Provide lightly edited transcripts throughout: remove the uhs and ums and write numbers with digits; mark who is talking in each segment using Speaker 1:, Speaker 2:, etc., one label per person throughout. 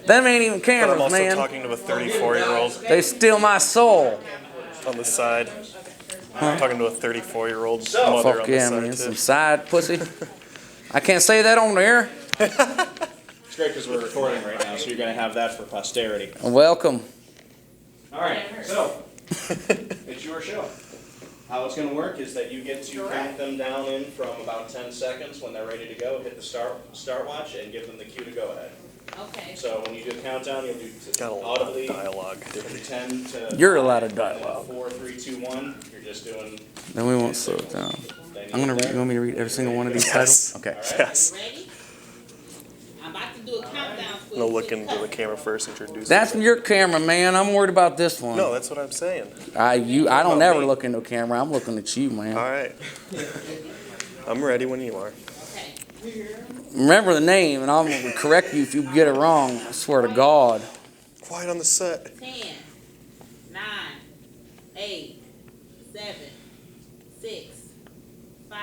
Speaker 1: Them ain't even
Speaker 2: But
Speaker 1: cameras,
Speaker 2: I'm also
Speaker 1: man.
Speaker 2: talking to a 34-year-old
Speaker 1: They steal my soul.
Speaker 2: on the side. I'm talking to a 34-year-old mother
Speaker 1: Fuck
Speaker 2: on the
Speaker 1: yeah,
Speaker 2: side
Speaker 1: man.
Speaker 2: too.
Speaker 1: Some side pussy. I can't say that on there.
Speaker 3: It's great because we're recording right now, so you're going to have that for posterity.
Speaker 1: Welcome.
Speaker 3: All right, so it's your show. How it's going to work is that you get to count them down in from about 10 seconds. When they're ready to go, hit the start watch and give them the cue to go ahead.
Speaker 4: Okay.
Speaker 3: So when you do a countdown, you'll do
Speaker 2: Got a lot of
Speaker 3: audibly
Speaker 2: dialogue.
Speaker 3: from 10 to
Speaker 1: You're a lot of
Speaker 3: 5,
Speaker 1: dialogue.
Speaker 3: 4, 3, 2, 1. You're just doing.
Speaker 1: Then we won't slow it down. I'm gonna read. You want me to read every single one of these
Speaker 2: Yes.
Speaker 1: titles? Okay.
Speaker 2: Yes.
Speaker 4: Ready? I'm about to do a countdown for
Speaker 2: I'm gonna
Speaker 4: you.
Speaker 2: look into the camera first, introduce.
Speaker 1: That's
Speaker 2: it.
Speaker 1: your camera, man. I'm worried about this one.
Speaker 2: No, that's what I'm saying.
Speaker 1: I don't
Speaker 2: Not
Speaker 1: ever
Speaker 2: me.
Speaker 1: look into a camera. I'm looking at you, man.
Speaker 2: All right. I'm ready when you are.
Speaker 4: Okay.
Speaker 1: Remember the name, and I'm gonna correct you if you get it wrong. I swear to God.
Speaker 2: Quiet on the set.
Speaker 4: 10, 9, 8, 7, 6, 5.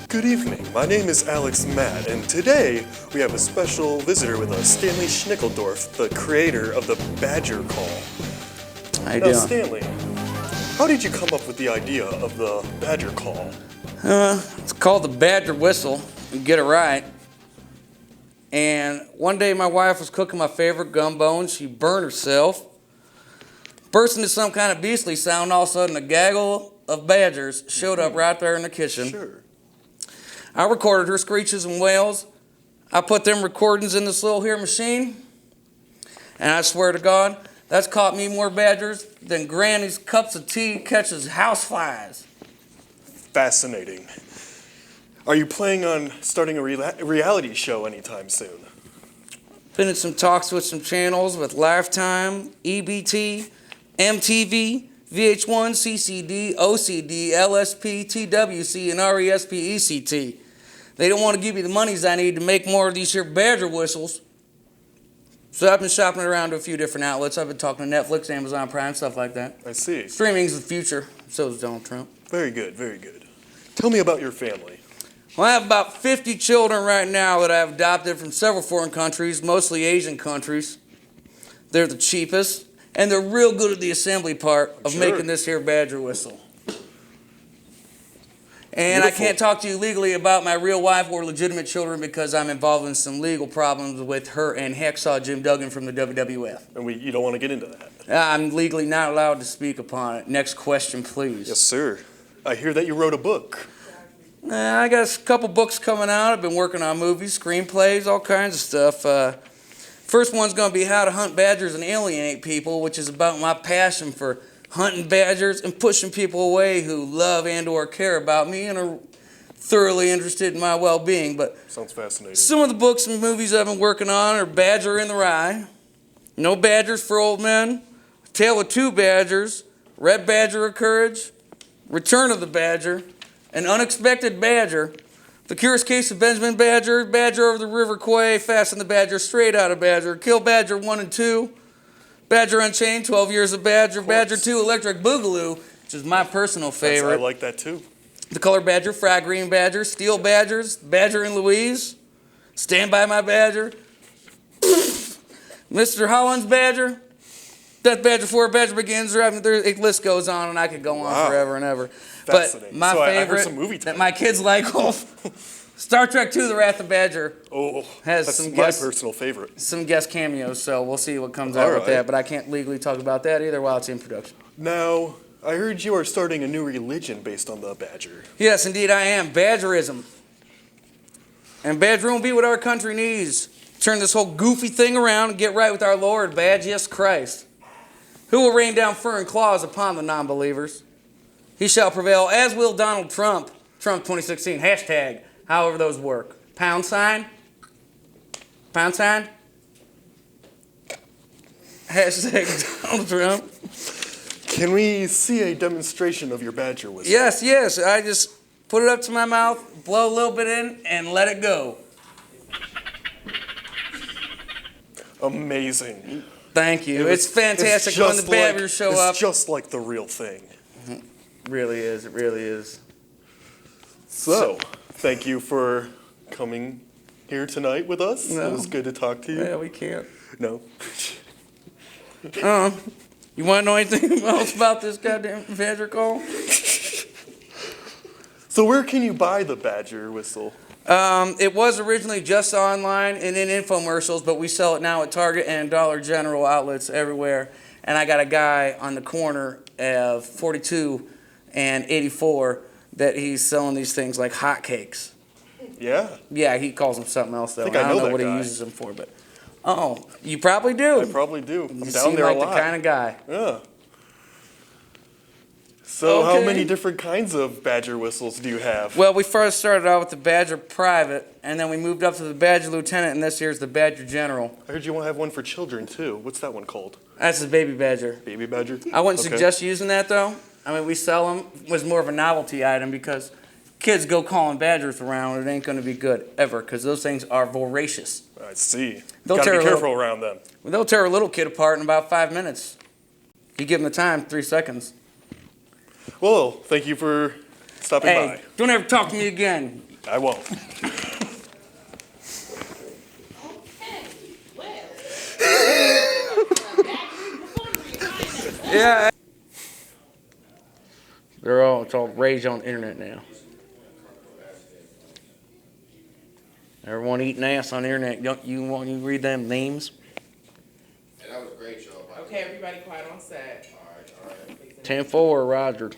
Speaker 2: Good evening. My name is Alex Matt, and today we have a special visitor with us, Stanley Schnickeldorf, the creator of the Badger Call.
Speaker 1: How you
Speaker 2: Now,
Speaker 1: doing?
Speaker 2: Stanley, how did you come up with the idea of the Badger Call?
Speaker 1: It's called the Badger Whistle. You get it right. And one day my wife was cooking my favorite gumbo, and she burned herself. Burst into some kind of beastly sound. All of a sudden, a gaggle of badgers showed up right there in the kitchen.
Speaker 2: Sure.
Speaker 1: I recorded her screeches and wails. I put them recordings in this little here machine. And I swear to God, that's caught me more badgers than Granny's cups of tea catches houseflies.
Speaker 2: Fascinating. Are you planning on starting a reality show anytime soon?
Speaker 1: Been in some talks with some channels with Lifetime, EBT, MTV, VH1, CCD, OCD, LSP, TWC, and RESP, ECT. They don't want to give me the monies I need to make more of these here Badger whistles. So I've been shopping around to a few different outlets. I've been talking to Netflix, Amazon Prime, stuff like that.
Speaker 2: I see.
Speaker 1: Streaming's the future. So is Donald Trump.
Speaker 2: Very good, very good. Tell me about your family.
Speaker 1: Well, I have about 50 children right now that I've adopted from several foreign countries, mostly Asian countries. They're the cheapest, and they're real good at the assembly part of
Speaker 2: Sure.
Speaker 1: making this here Badger whistle. And
Speaker 2: Beautiful.
Speaker 1: I can't talk to you legally about my real wife or legitimate children because I'm involved in some legal problems with her and Hacksaw Jim Duggan from the WWF.
Speaker 2: And you don't want to get into that.
Speaker 1: I'm legally not allowed to speak upon it. Next question, please.
Speaker 2: Yes, sir. I hear that you wrote a book.
Speaker 1: I got a couple books coming out. I've been working on movies, screenplays, all kinds of stuff. First one's going to be How to Hunt Badgers and Alienate People, which is about my passion for hunting badgers and pushing people away who love and or care about me and are thoroughly interested in my well-being. But
Speaker 2: Sounds fascinating.
Speaker 1: some of the books and movies I've been working on are Badger in the Rye, No Badgers for Old Men, Tale of Two Badgers, Red Badger of Courage, Return of the Badger, An Unexpected Badger, The Curious Case of Benjamin Badger, Badger over the River Quay, Fasten the Badger, Straight Out of Badger, Kill Badger 1 and 2, Badger Unchained, 12 Years of Badger, Badger 2, Electric Boogaloo, which is my personal favorite.
Speaker 2: I like that too.
Speaker 1: The Color Badger, Fried Green Badger, Steel Badgers, Badger and Louise, Stand By My Badger, Mr. Holland's Badger, Death Badger 4, Badger Begins, the list goes on and I could go on
Speaker 2: Wow.
Speaker 1: forever and ever. But
Speaker 2: Fascinating.
Speaker 1: my
Speaker 2: So I heard
Speaker 1: favorite
Speaker 2: some movie
Speaker 1: that
Speaker 2: titles.
Speaker 1: my kids like, Star Trek II, The Wrath of Badger,
Speaker 2: Oh,
Speaker 1: Has
Speaker 2: that's
Speaker 1: some
Speaker 2: my
Speaker 1: guests-
Speaker 2: personal favorite.
Speaker 1: some guest cameos, so we'll see what comes out
Speaker 2: All
Speaker 1: with
Speaker 2: right.
Speaker 1: that, but I can't legally talk about that either while it's in production.
Speaker 2: Now, I heard you are starting a new religion based on the Badger.
Speaker 1: Yes, indeed I am. Badgerism. And Badger won't be what our country needs. Turn this whole goofy thing around and get right with our Lord, Badgiest Christ, who will rain down fur and claws upon the non-believers. He shall prevail, as will Donald Trump. Trump 2016, hashtag, however those work. Pound sign? Pound sign? Hashtag Donald Trump.
Speaker 2: Can we see a demonstration of your Badger whistle?
Speaker 1: Yes. I just put it up to my mouth, blow a little bit in, and let it go.
Speaker 2: Amazing.
Speaker 1: Thank you. It's fantastic when the Badgers show up.
Speaker 2: It's just like the real thing.
Speaker 1: Really is. It really is.
Speaker 2: So, thank you for coming here tonight with us.
Speaker 1: No.
Speaker 2: It was good to talk to you.
Speaker 1: Yeah, we can't.
Speaker 2: No.
Speaker 1: You want to know anything else about this goddamn badger call?
Speaker 2: So where can you buy the Badger whistle?
Speaker 1: It was originally just online and in infomercials, but we sell it now at Target and Dollar General outlets everywhere. And I got a guy on the corner of 42 and 84 that he's selling these things like hotcakes.
Speaker 2: Yeah,
Speaker 1: Yeah, he calls them something else though.
Speaker 2: I think I
Speaker 1: don't
Speaker 2: know
Speaker 1: know
Speaker 2: that
Speaker 1: what
Speaker 2: guy.
Speaker 1: he uses them for, but you probably do.
Speaker 2: I probably do. I'm
Speaker 1: You
Speaker 2: down
Speaker 1: seem
Speaker 2: there
Speaker 1: like
Speaker 2: a lot.
Speaker 1: the kind of guy.
Speaker 2: Yeah. So how
Speaker 1: Okay.
Speaker 2: many different kinds of Badger whistles do you have?
Speaker 1: Well, we first started out with the Badger Private, and then we moved up to the Badger Lieutenant, and this year's the Badger General.
Speaker 2: I heard you want to have one for children too. What's that one called?
Speaker 1: That's the Baby Badger.
Speaker 2: Baby Badger?
Speaker 1: I wouldn't
Speaker 2: Okay.
Speaker 1: suggest using that though. I mean, we sell them. It was more of a novelty item because kids go calling badgers around. It ain't going to be good ever because those things are voracious.
Speaker 2: I see.
Speaker 1: They'll
Speaker 2: Gotta
Speaker 1: tear
Speaker 2: be
Speaker 1: a
Speaker 2: careful
Speaker 1: little-
Speaker 2: around them.
Speaker 1: They'll tear a little kid apart in about 5 minutes. You give them the time, 3 seconds.
Speaker 2: Well, thank you for stopping
Speaker 1: Hey, don't ever talk to me again.
Speaker 2: by. I won't.
Speaker 4: Okay, well.
Speaker 1: Yeah. It's all rage on the internet now. Everyone eating ass on the internet. Don't you want you read them names?
Speaker 5: That was a great show.
Speaker 6: Okay, everybody quiet on set.
Speaker 5: All right.
Speaker 1: 10-4, Roger.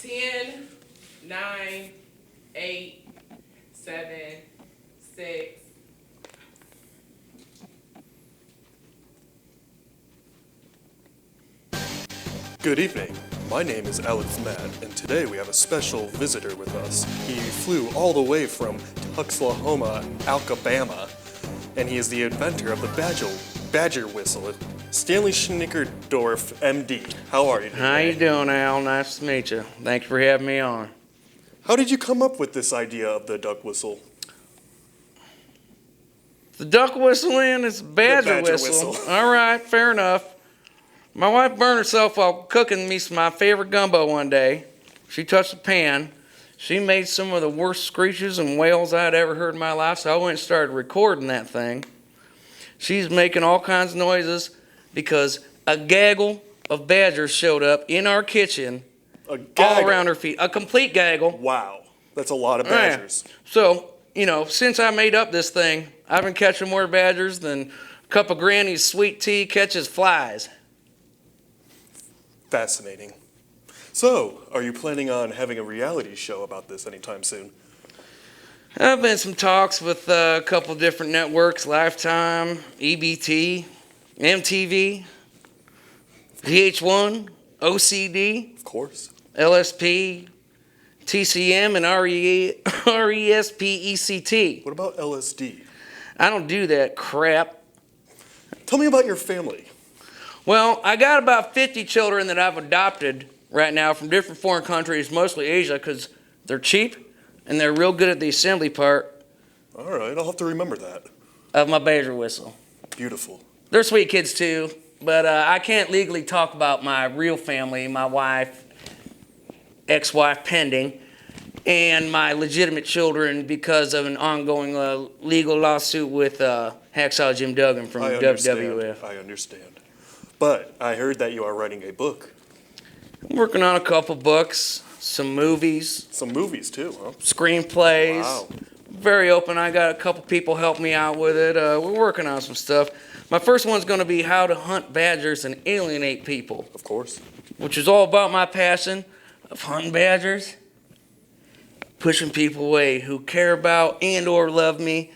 Speaker 6: 10, 9, 8, 7, 6.
Speaker 2: Good evening. My name is Alex Matt, and today we have a special visitor with us. He flew all the way from Tuxlahoma, Alabama, and he is the inventor of the Badger whistle, Stanley Schnickerdorf, MD. How are you today?
Speaker 1: How you doing, Al? Nice to meet you. Thanks for having me on.
Speaker 2: How did you come up with this idea of the duck whistle?
Speaker 1: The duck whistling is badger
Speaker 2: badger
Speaker 1: whistle.
Speaker 2: whistle.
Speaker 1: All right, fair enough. My wife burned herself while cooking me my favorite gumbo one day. She touched the pan. She made some of the worst screeches and wails I'd ever heard in my life, so I went and started recording that thing. She's making all kinds of noises because a gaggle of badgers showed up in our kitchen
Speaker 2: A
Speaker 1: all
Speaker 2: gaggle.
Speaker 1: around her feet. A complete gaggle.
Speaker 2: Wow, that's a lot of
Speaker 1: Yeah.
Speaker 2: badgers.
Speaker 1: So, since I made up this thing, I've been catching more badgers than a cup of Granny's sweet tea catches flies.
Speaker 2: Fascinating. So, are you planning on having a reality show about this anytime soon?
Speaker 1: I've been some talks with a couple different networks, Lifetime, EBT, MTV, VH1, OCD,
Speaker 2: Of course.
Speaker 1: LSP, TCM, and RESPECT.
Speaker 2: What about LSD?
Speaker 1: I don't do that crap.
Speaker 2: Tell me about your family.
Speaker 1: Well, I got about 50 children that I've adopted right now from different foreign countries, mostly Asia, because they're cheap and they're real good at the assembly part
Speaker 2: All right, I'll have to remember that.
Speaker 1: of my badger whistle.
Speaker 2: Beautiful.
Speaker 1: They're sweet kids too, but I can't legally talk about my real family, my wife, ex-wife pending, and my legitimate children because of an ongoing legal lawsuit with Hacksaw Jim Duggan from
Speaker 2: I understand.
Speaker 1: WWF.
Speaker 2: I understand. But I heard that you are writing a book.
Speaker 1: I'm working on a couple books, some movies,
Speaker 2: Some movies too, huh?
Speaker 1: screenplays.
Speaker 2: Wow.
Speaker 1: Very open. I got a couple people help me out with it. We're working on some stuff. My first one's going to be how to hunt badgers and alienate people,
Speaker 2: Of course.
Speaker 1: which is all about my passion of hunting badgers, pushing people away who care about and or love me,